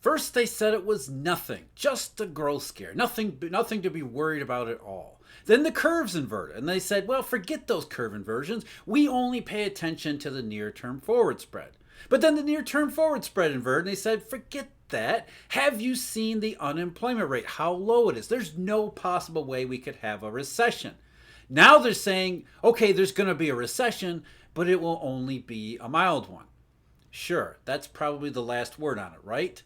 First, they said it was nothing, just a growth scare, nothing to be worried about at all. Then the curves inverted, and they said, well, forget those curve inversions. We only pay attention to the near-term forward spread. But then the near-term forward spread inverted, and they said, forget that. Have you seen the unemployment rate, how low it is? There's no possible way we could have a recession. Now they're saying, okay, there's going to be a recession, but it will only be a mild one. Sure, that's probably the last word on it, right?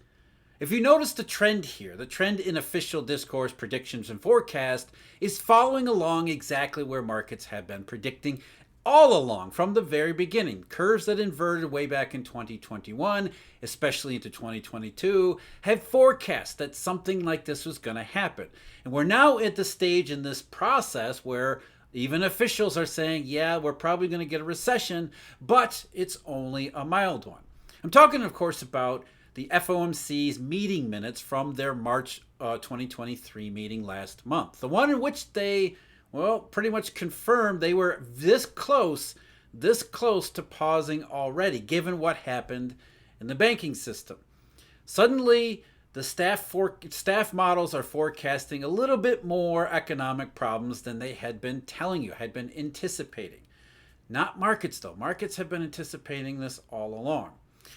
If you notice the trend here, the trend in official discourse, predictions, and forecast is following along exactly where markets have been predicting all along from the very beginning. Curves that inverted way back in 2021, especially into 2022, have forecast that something like this was going to happen. And we're now at the stage in this process where even officials are saying, yeah, we're probably going to get a recession, but it's only a mild one. I'm talking, of course, about the FOMC's meeting minutes from their March 2023 meeting last month. The one in which they, well, pretty much confirmed they were this close to pausing already, given what happened in the banking system. Suddenly, the staff models are forecasting a little bit more economic problems than they had been telling you, had been anticipating. Not markets, though. Markets have been anticipating this all along.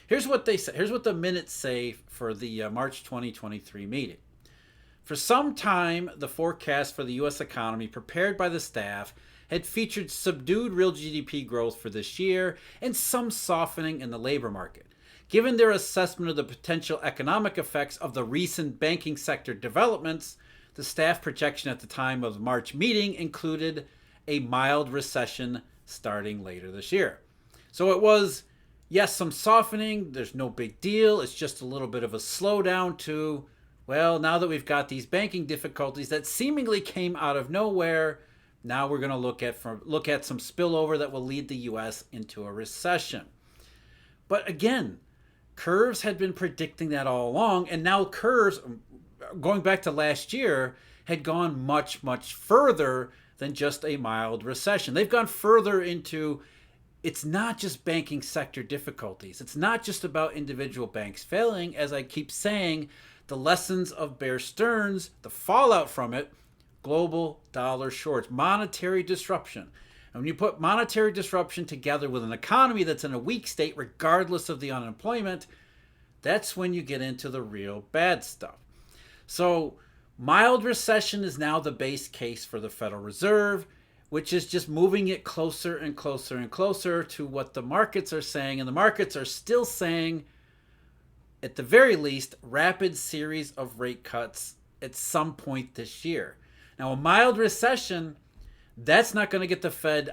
Here's what they say. Here's what the minutes say for the March 2023 meeting. For some time, the forecast for the U.S. economy prepared by the staff had featured subdued real GDP growth for this year and some softening in the labor market. Given their assessment of the potential economic effects of the recent banking sector developments, the staff projection at the time of the March meeting included a mild recession starting later this year. So it was, yes, some softening. There's no big deal. It's just a little bit of a slowdown to, well, now that we've got these banking difficulties that seemingly came out of nowhere, now we're going to look at some spillover that will lead the U.S. into a recession. But again, curves had been predicting that all along, and now curves, going back to last year, had gone much, much further than just a mild recession. They've gone further into, it's not just banking sector difficulties. It's not just about individual banks failing. As I keep saying, the lessons of Bear Stearns, the fallout from it, global dollar shorts, monetary disruption. And when you put monetary disruption together with an economy that's in a weak state, regardless of the unemployment, that's when you get into the real bad stuff. So mild recession is now the base case for the Federal Reserve, which is just moving it closer and closer and closer to what the markets are saying. And the markets are still saying, at the very least, rapid series of rate cuts at some point this year. Now, a mild recession, that's not going to get the Fed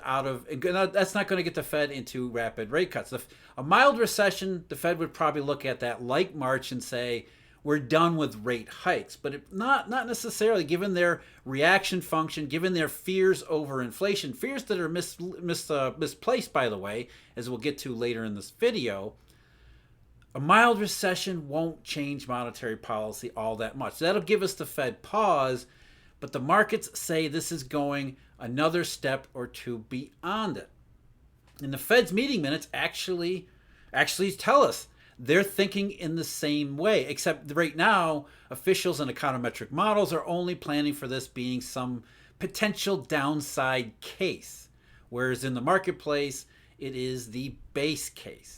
into rapid rate cuts. A mild recession, the Fed would probably look at that like March and say, we're done with rate hikes. But not necessarily, given their reaction function, given their fears over inflation, fears that are misplaced, by the way, as we'll get to later in this video. A mild recession won't change monetary policy all that much. That'll give us the Fed pause, but the markets say this is going another step or two beyond it. And the Fed's meeting minutes actually tell us they're thinking in the same way, except right now, officials and econometric models are only planning for this being some potential downside case, whereas in the marketplace, it is the base case.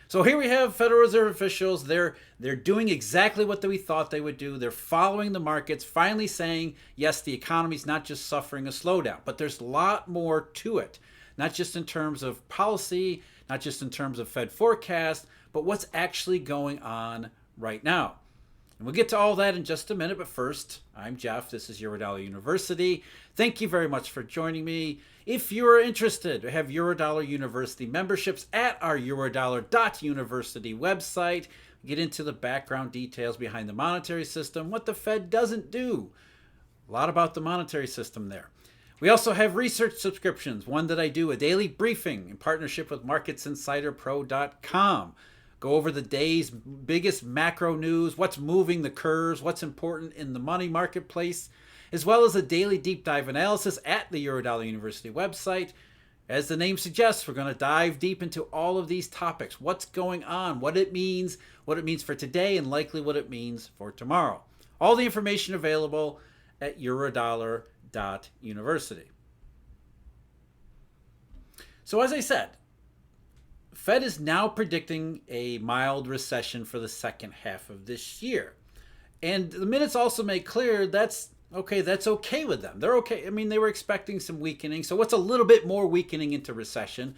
So here we have Federal Reserve officials. They're doing exactly what we thought they would do. They're following the markets, finally saying, yes, the economy's not just suffering a slowdown, but there's a lot more to it. Not just in terms of policy, not just in terms of Fed forecast, but what's actually going on right now. And we'll get to all that in just a minute, but first, I'm Jeff. This is Eurodollar University. Thank you very much for joining me. If you're interested, we have Eurodollar University memberships at our eurodollar.university website. We get into the background details behind the monetary system, what the Fed doesn't do. A lot about the monetary system there. We also have research subscriptions, one that I do, a daily briefing in partnership with MarketsInsiderPro.com. Go over the day's biggest macro news, what's moving the curves, what's important in the money marketplace, as well as a daily deep dive analysis at the Eurodollar University website. As the name suggests, we're going to dive deep into all of these topics. What's going on, what it means for today, and likely what it means for tomorrow. All the information available at Eurodollar.university. So as I said, Fed is now predicting a mild recession for the second half of this year. And the minutes also make clear that's okay with them. They're okay. I mean, they were expecting some weakening. So what's a little bit more weakening into recession?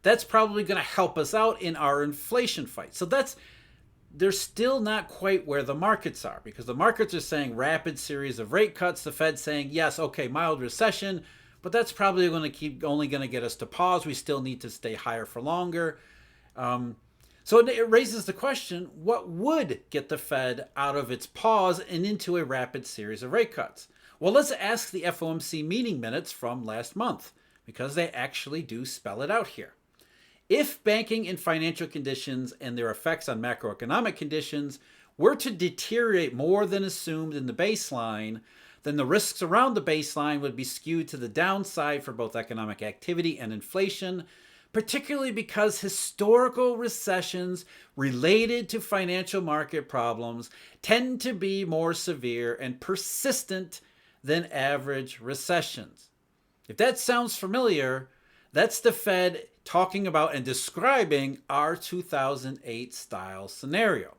That's probably going to help us out in our inflation fight. So they're still not quite where the markets are, because the markets are saying rapid series of rate cuts. The Fed saying, yes, okay, mild recession, but that's probably only going to get us to pause. We still need to stay higher for longer. So it raises the question, what would get the Fed out of its pause and into a rapid series of rate cuts? Well, let's ask the FOMC meeting minutes from last month, because they actually do spell it out here. If banking and financial conditions and their effects on macroeconomic conditions were to deteriorate more than assumed in the baseline, then the risks around the baseline would be skewed to the downside for both economic activity and inflation, particularly because historical recessions related to financial market problems tend to be more severe and persistent than average recessions. If that sounds familiar, that's the Fed talking about and describing our 2008 style scenario.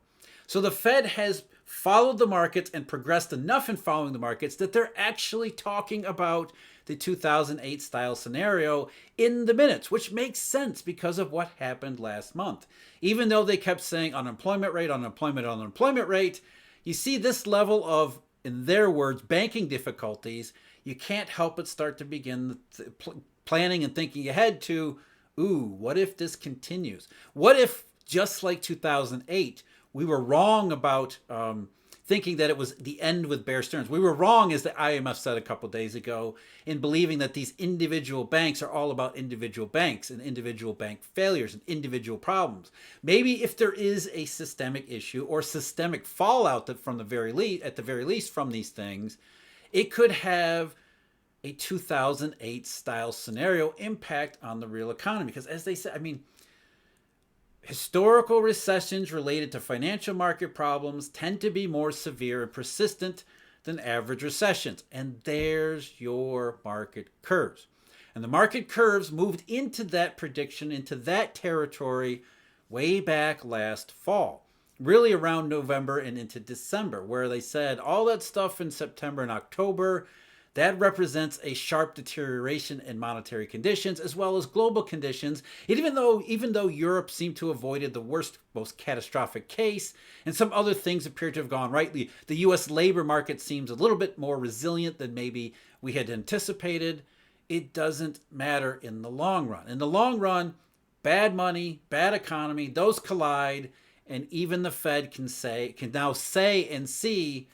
So the Fed has followed the markets and progressed enough in following the markets that they're actually talking about the 2008 style scenario in the minutes, which makes sense because of what happened last month. Even though they kept saying unemployment rate, you see this level of, in their words, banking difficulties, you can't help but start to begin planning and thinking ahead to, what if this continues? What if, just like 2008, we were wrong about thinking that it was the end with Bear Stearns. We were wrong, as the IMF said a couple days ago, in believing that these individual banks are all about individual banks and individual bank failures and individual problems. Maybe if there is a systemic issue or systemic fallout that at the very least from these things, it could have a 2008 style scenario impact on the real economy. Because as they said, historical recessions related to financial market problems tend to be more severe and persistent than average recessions. And there's your market curves. And the market curves moved into that prediction, into that territory way back last fall, really around November and into December, where they said all that stuff in September and October, that represents a sharp deterioration in monetary conditions as well as global conditions. Even though Europe seemed to have avoided the worst, most catastrophic case, and some other things appear to have gone right. The U.S. labor market seems a little bit more resilient than maybe we had anticipated. It doesn't matter in the long run. In the long run, bad money, bad economy, those collide, and even the Fed can now say and see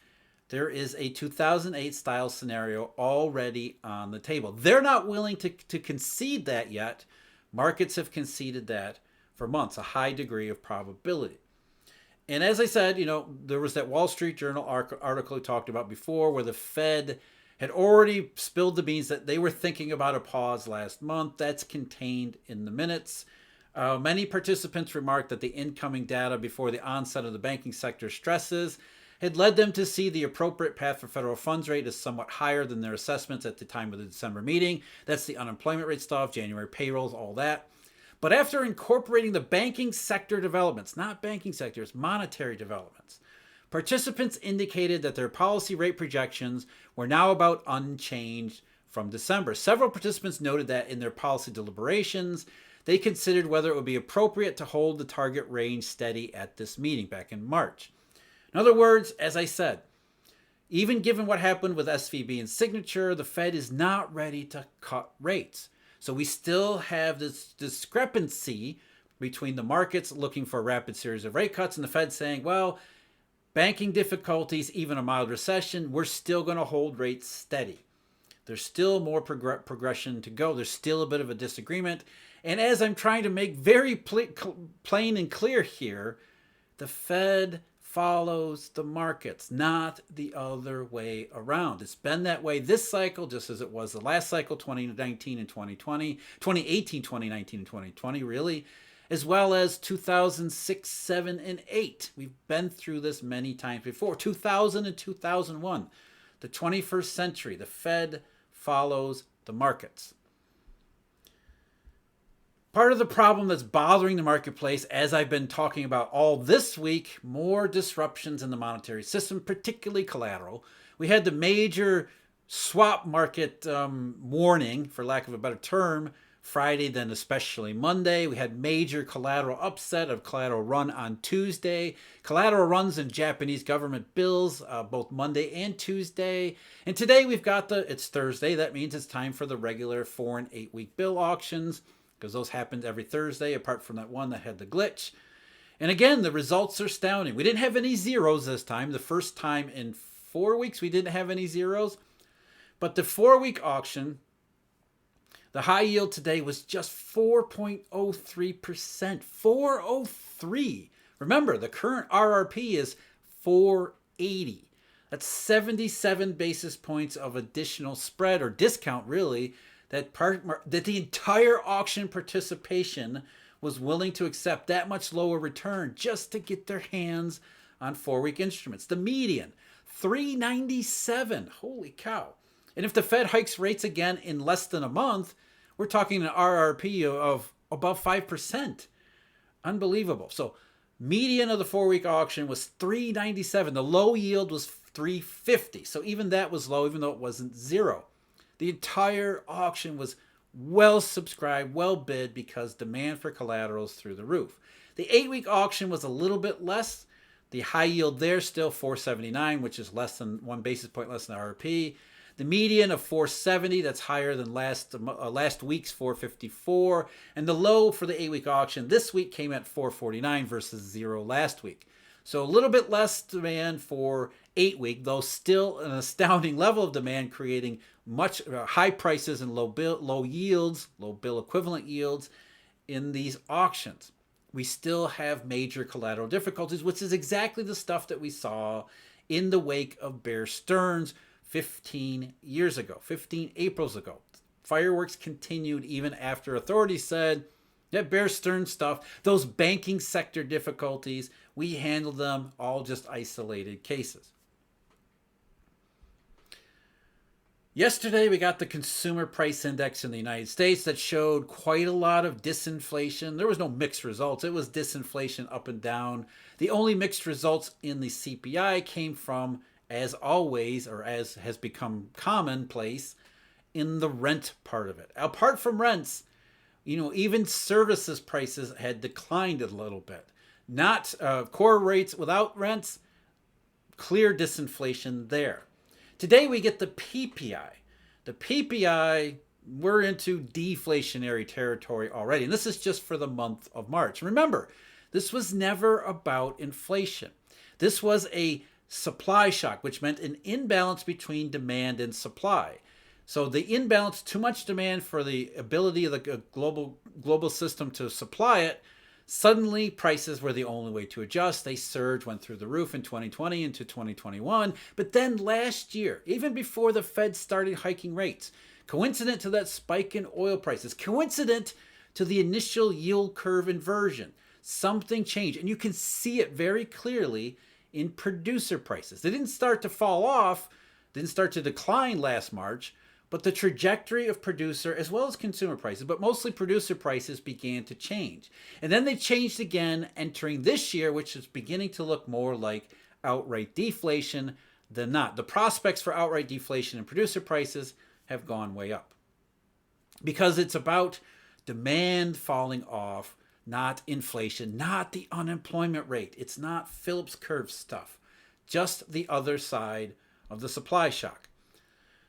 there is a 2008 style scenario already on the table. They're not willing to concede that yet. Markets have conceded that for months, a high degree of probability. And as I said, there was that Wall Street Journal article I talked about before, where the Fed had already spilled the beans that they were thinking about a pause last month. That's contained in the minutes. Many participants remarked that the incoming data before the onset of the banking sector stresses had led them to see the appropriate path for federal funds rate is somewhat higher than their assessments at the time of the December meeting. That's the unemployment rate stuff, January payrolls, all that. But after incorporating the banking sector developments, not banking sectors, monetary developments, participants indicated that their policy rate projections were now about unchanged from December. Several participants noted that in their policy deliberations, they considered whether it would be appropriate to hold the target range steady at this meeting back in March. In other words, as I said, even given what happened with SVB and Signature, the Fed is not ready to cut rates. So we still have this discrepancy between the markets looking for a rapid series of rate cuts and the Fed saying, well, banking difficulties, even a mild recession, we're still going to hold rates steady. There's still more progression to go. There's still a bit of a disagreement. And as I'm trying to make very plain and clear here, the Fed follows the markets, not the other way around. It's been that way this cycle, just as it was the last cycle, 2019 and 2020, 2018, 2019, and 2020, really, as well as 2006, 7, and 8. We've been through this many times before. 2000 and 2001, the 21st century, the Fed follows the markets. Part of the problem that's bothering the marketplace, as I've been talking about all this week, more disruptions in the monetary system, particularly collateral. We had the major swap market warning, for lack of a better term, Friday, then especially Monday. We had major collateral upset of collateral run on Tuesday. Collateral runs in Japanese government bills both Monday and Tuesday. And today we've got it's Thursday. That means it's time for the regular 4 and 8 week bill auctions, because those happened every Thursday, apart from that one that had the glitch. And again, the results are astounding. We didn't have any zeros this time. The first time in 4 weeks we didn't have any zeros. But the 4-week auction, the high yield today was just 4.03%. 403. Remember, the current RRP is 480. That's 77 basis points of additional spread or discount, really, that the entire auction participation was willing to accept that much lower return just to get their hands on 4-week instruments. The median, 397. Holy cow. And if the Fed hikes rates again in less than a month, we're talking an RRP of above 5%. Unbelievable. So median of the 4-week auction was 397. The low yield was 350. So even that was low, even though it wasn't zero. The entire auction was well subscribed, well bid, because demand for collaterals through the roof. The 8-week auction was a little bit less. The high yield there still 479, which is less than 1 basis point less than RRP. The median of 470, that's higher than last week's 454. And the low for the 8-week auction this week came at 449 versus 0 last week. So a little bit less demand for 8-week, though still an astounding level of demand, creating much high prices and low bill equivalent yields in these auctions. We still have major collateral difficulties, which is exactly the stuff that we saw in the wake of Bear Stearns 15 years ago, 15 Aprils ago. Fireworks continued even after authorities said, that Bear Stearns stuff, those banking sector difficulties, we handled them, all just isolated cases. Yesterday, we got the Consumer Price Index in the United States that showed quite a lot of disinflation. There was no mixed results. It was disinflation up and down. The only mixed results in the CPI came from, as always, or as has become commonplace, in the rent part of it. Apart from rents, even services prices had declined a little bit. Not core rates without rents, clear disinflation there. Today we get the PPI. The PPI, we're into deflationary territory already. And this is just for the month of March. Remember, this was never about inflation. This was a supply shock, which meant an imbalance between demand and supply. So the imbalance, too much demand for the ability of the global system to supply it, suddenly prices were the only way to adjust. They surged, went through the roof in 2020 into 2021. But then last year, even before the Fed started hiking rates, coincident to that spike in oil prices, coincident to the initial yield curve inversion, something changed. And you can see it very clearly in producer prices. They didn't start to fall off, didn't start to decline last March, but the trajectory of producer as well as consumer prices, but mostly producer prices, began to change. And then they changed again entering this year, which is beginning to look more like outright deflation than not. The prospects for outright deflation in producer prices have gone way up because it's about demand falling off, not inflation, not the unemployment rate. It's not Phillips curve stuff, just the other side of the supply shock.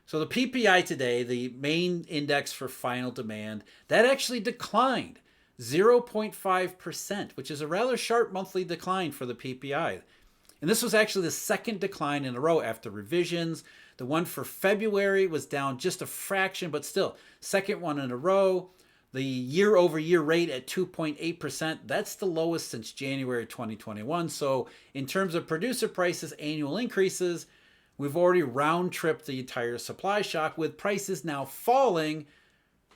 So the PPI today, the main index for final demand, that actually declined 0.5%, which is a rather sharp monthly decline for the PPI. And this was actually the second decline in a row after revisions. The one for February was down just a fraction, but still, second one in a row. The year-over-year rate at 2.8%, that's the lowest since January 2021. So in terms of producer prices, annual increases, we've already round-tripped the entire supply shock, with prices now falling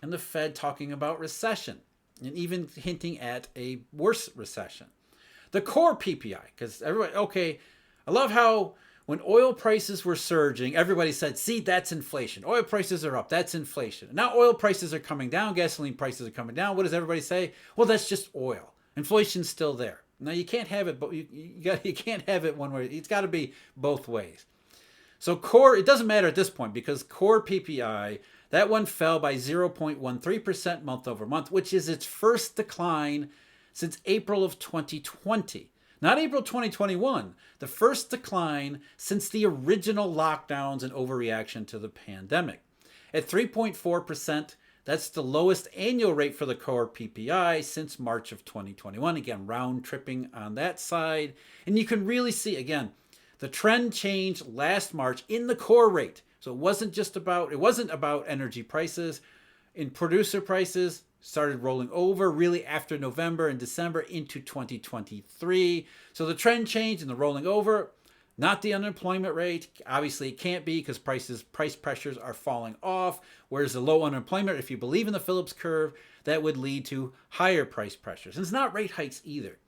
and the Fed talking about recession and even hinting at a worse recession. The core PPI, because everybody, okay, I love how when oil prices were surging, everybody said, see, that's inflation. Oil prices are up, that's inflation. Now oil prices are coming down, gasoline prices are coming down. What does everybody say? Well, that's just oil. Inflation's still there. Now you can't have it, but you can't have it one way. It's got to be both ways. So core, it doesn't matter at this point, because core PPI, that one fell by 0.13% month over month, which is its first decline since April of 2020. Not April 2021, the first decline since the original lockdowns and overreaction to the pandemic. At 3.4%, that's the lowest annual rate for the core PPI since March of 2021. Again, round tripping on that side. And you can really see, again, the trend changed last March in the core rate. So it wasn't about energy prices. In producer prices, started rolling over really after November and December into 2023. So the trend change and the rolling over, not the unemployment rate. Obviously it can't be, because price pressures are falling off. Whereas the low unemployment, if you believe in the Phillips curve, that would lead to higher price pressures. And it's not rate hikes either.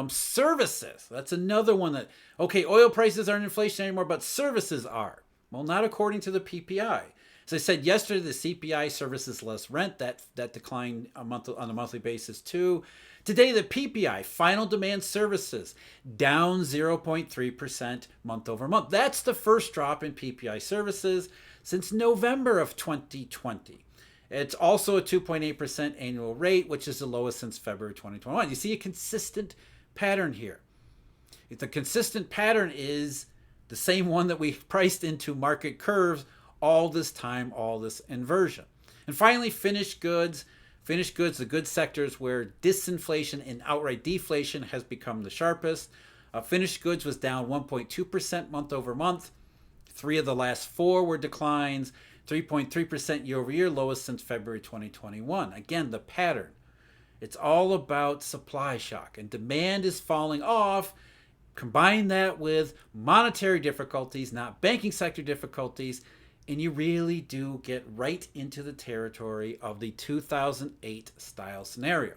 Services, that's another one that, okay, oil prices aren't inflationary anymore, but services are. Well, not according to the PPI. As I said yesterday, the CPI, services less rent, that declined on a monthly basis too. Today, the PPI, final demand services, down 0.3% month over month. That's the first drop in PPI services since November of 2020. It's also a 2.8% annual rate, which is the lowest since February 2021. You see a consistent pattern here. The consistent pattern is the same one that we priced into market curves all this time, all this inversion. And finally, finished goods. Finished goods, the good sectors where disinflation and outright deflation has become the sharpest. Finished goods was down 1.2% month over month. 3 of the last 4 were declines. 3.3% year over year, lowest since February 2021. Again, the pattern. It's all about supply shock, and demand is falling off. Combine that with monetary difficulties, not banking sector difficulties, and you really do get right into the territory of the 2008 style scenario.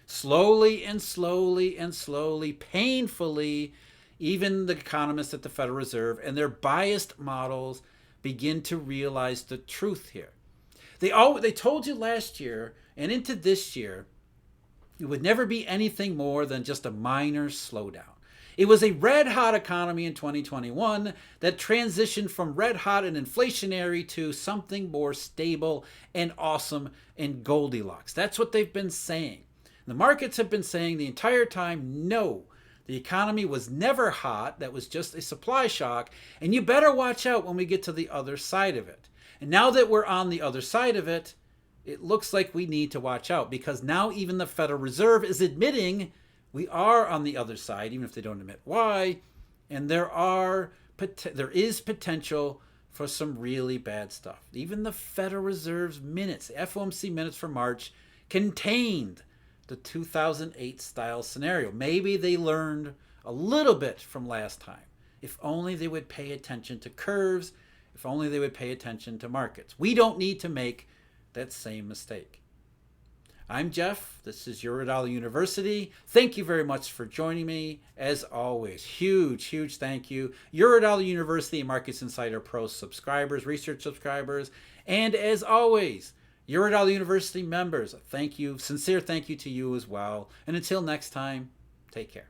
Slowly and slowly and slowly, painfully, even the economists at the Federal Reserve and their biased models begin to realize the truth here. They told you last year and into this year it would never be anything more than just a minor slowdown. It was a red-hot economy in 2021 that transitioned from red-hot and inflationary to something more stable and awesome and Goldilocks. That's what they've been saying. The markets have been saying the entire time, no, the economy was never hot. That was just a supply shock. And you better watch out when we get to the other side of it. And now that we're on the other side of it, it looks like we need to watch out, because now even the Federal Reserve is admitting we are on the other side, even if they don't admit why. And there is potential for some really bad stuff. Even the Federal Reserve's minutes, the FOMC minutes for March, contained the 2008 style scenario. Maybe they learned a little bit from last time. If only they would pay attention to curves, if only they would pay attention to markets. We don't need to make that same mistake. I'm Jeff. This is Eurodollar University. Thank you very much for joining me. As always, huge thank you. Eurodollar University and Markets Insider Pro subscribers, research subscribers, and as always, Eurodollar University members, thank you. Sincere thank you to you as well. And until next time, take care.